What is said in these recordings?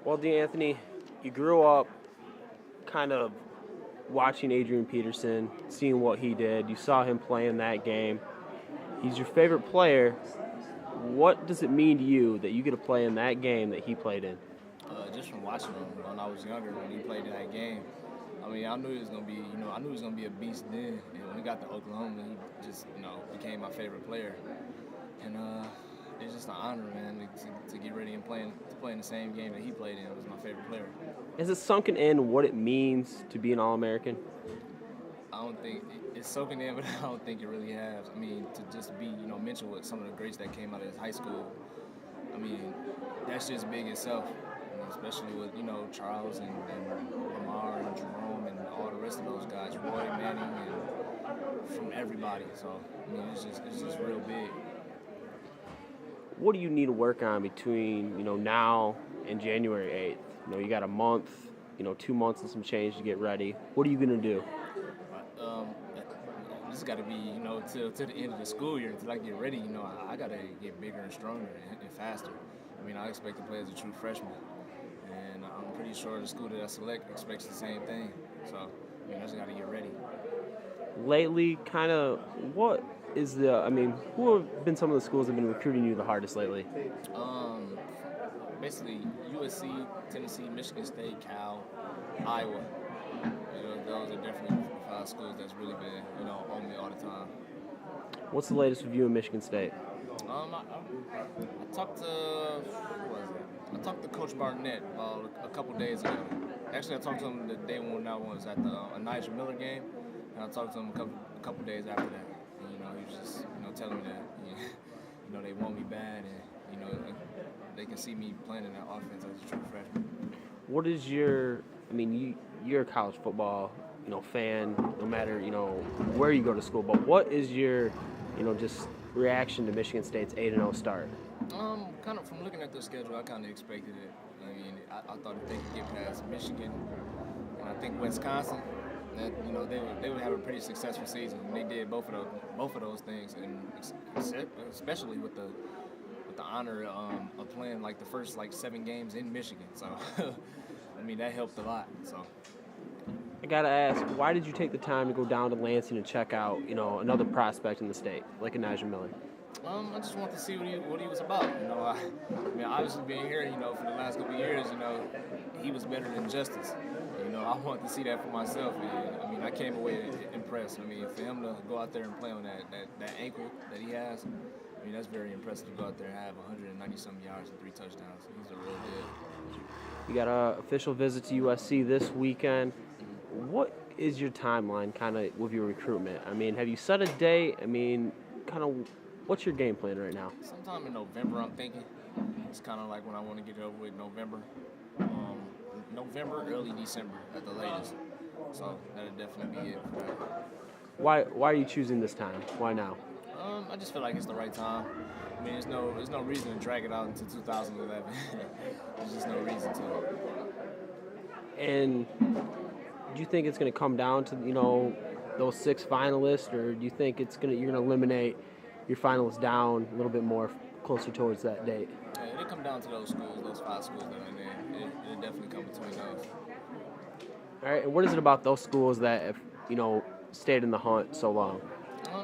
Well, DeAnthony, you grew up kind of watching Adrian Peterson, seeing what he did. You saw him play in that game. He's your favorite player. What does it mean to you that you get to play in that game that he played in? Just from watching him when I was younger, when he played in that game. I mean, I knew he was gonna be, I knew he was gonna be a beast then. And when he got to Oklahoma, he just, became my favorite player. And it's just an honor, man, to get ready and to play in the same game that he played in. Was my favorite player. Has it sunken in what it means to be an All-American? I don't think it's soaking in, but I don't think it really has. I mean, to just be, mentioned with some of the greats that came out of his high school. I mean, that's just big itself. Especially with, Charles and Lamar and Jerome and all the rest of those guys, Roy Manning and from everybody. So, I mean, it's just real big. What do you need to work on between, now and January 8th? You got a month, 2 months and some change to get ready. What are you going to do? Just got to be, till the end of the school year, until I get ready, I got to get bigger and stronger and faster. I mean, I expect to play as a true freshman. And I'm pretty sure the school that I select expects the same thing. So, I mean, I just got to get ready. Lately, kind of, what is who have been some of the schools that have been recruiting you the hardest lately? Basically, USC, Tennessee, Michigan State, Cal, Iowa. Those are definitely 5 schools that's really been, on me all the time. What's the latest with you in Michigan State? I talked to, who was it? I talked to Coach Barnett a couple days ago. Actually, I talked to him the day when I was at the Nigel Miller game, and I talked to him a couple days after that. And, he was just, telling me that, they want me bad, and they can see me playing in that offense as a true freshman. What is you're a college football, fan, no matter, where you go to school, but what is your, just reaction to Michigan State's 8-0 start? Kind of from looking at the schedule, I kind of expected it. I mean, I thought if they could get past Michigan and I think Wisconsin, that they would have a pretty successful season. And they did both of those things, and especially with the honor of playing like the first 7 games in Michigan. So, I mean, that helped a lot. So. I gotta ask, why did you take the time to go down to Lansing and check out, another prospect in the state, like a Nigel Miller? I just wanted to see what he was about. I mean, obviously being here, for the last couple of years, he was better than Justice. I wanted to see that for myself, and I mean, I came away impressed. I mean, for him to go out there and play on that ankle that he has, I mean, that's very impressive to go out there and have 190-something yards and 3 touchdowns. He's a real good. You got an official visit to USC this weekend. What is your timeline kind of with your recruitment? I mean, have you set a date? I mean, kind of what's your game plan right now? Sometime in November, I'm thinking. It's kind of like when I want to get it over with November. November, early December at the latest. So that'll definitely be it for that. Why are you choosing this time? Why now? I just feel like it's the right time. I mean, there's no reason to drag it out until 2011. There's just no reason to. And do you think it's going to come down to those 6 finalists, or do you think you're going to eliminate your finalists down a little bit more closer towards that date? Yeah, it come down to those schools, those 5 schools that are there. It'll definitely come between those. All right, and what is it about those schools that have stayed in the hunt so long?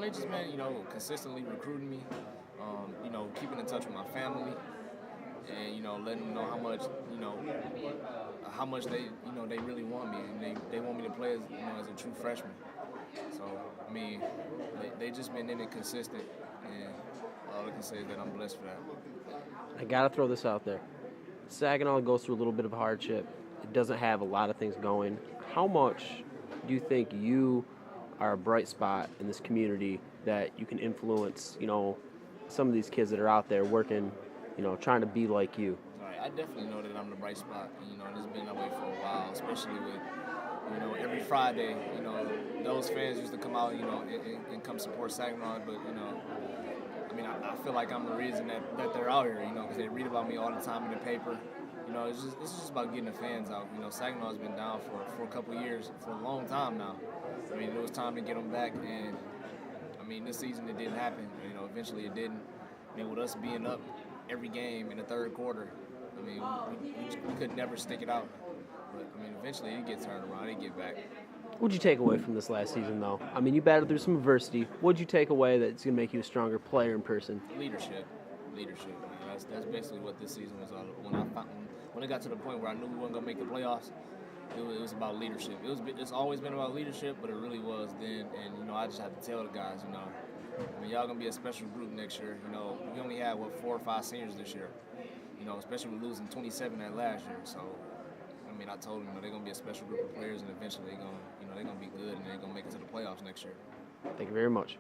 They just been consistently recruiting me. Keeping in touch with my family, and letting them know how much they they really want me, and they want me to play as a true freshman. So I mean, they just been in it consistent, and all I can say is that I'm blessed for that. I gotta throw this out there. Saginaw goes through a little bit of a hardship. It doesn't have a lot of things going. How much do you think you are a bright spot in this community that you can influence, some of these kids that are out there working, trying to be like you? All right, I definitely know that I'm the bright spot. It's been that way for a while, especially with, every Friday, those fans used to come out, and come support Saginaw. But, I mean, I feel like I'm the reason that they're out here, because they read about me all the time in the paper. It's just about getting the fans out. Saginaw has been down for a couple of years, for a long time now. I mean, it was time to get them back, and I mean, this season it didn't happen. Eventually it didn't. I mean, with us being up every game in the third quarter, I mean, we could never stick it out. But, I mean, eventually it get turned around. It get back. What'd you take away from this last season, though? I mean, you battled through some adversity. What'd you take away that's going to make you a stronger player in person? Leadership. Man. That's basically what this season was all about. When it got to the point where I knew we weren't going to make the playoffs, it was about leadership. It's always been about leadership, but it really was then. And, I just have to tell the guys, I mean, y'all going to be a special group next year. We only had, 4 or 5 seniors this year, especially with losing 27 that last year. So, I mean, I told them, they're going to be a special group of players, and eventually they're going to be good, and they're going to make it to the playoffs next year. Thank you very much.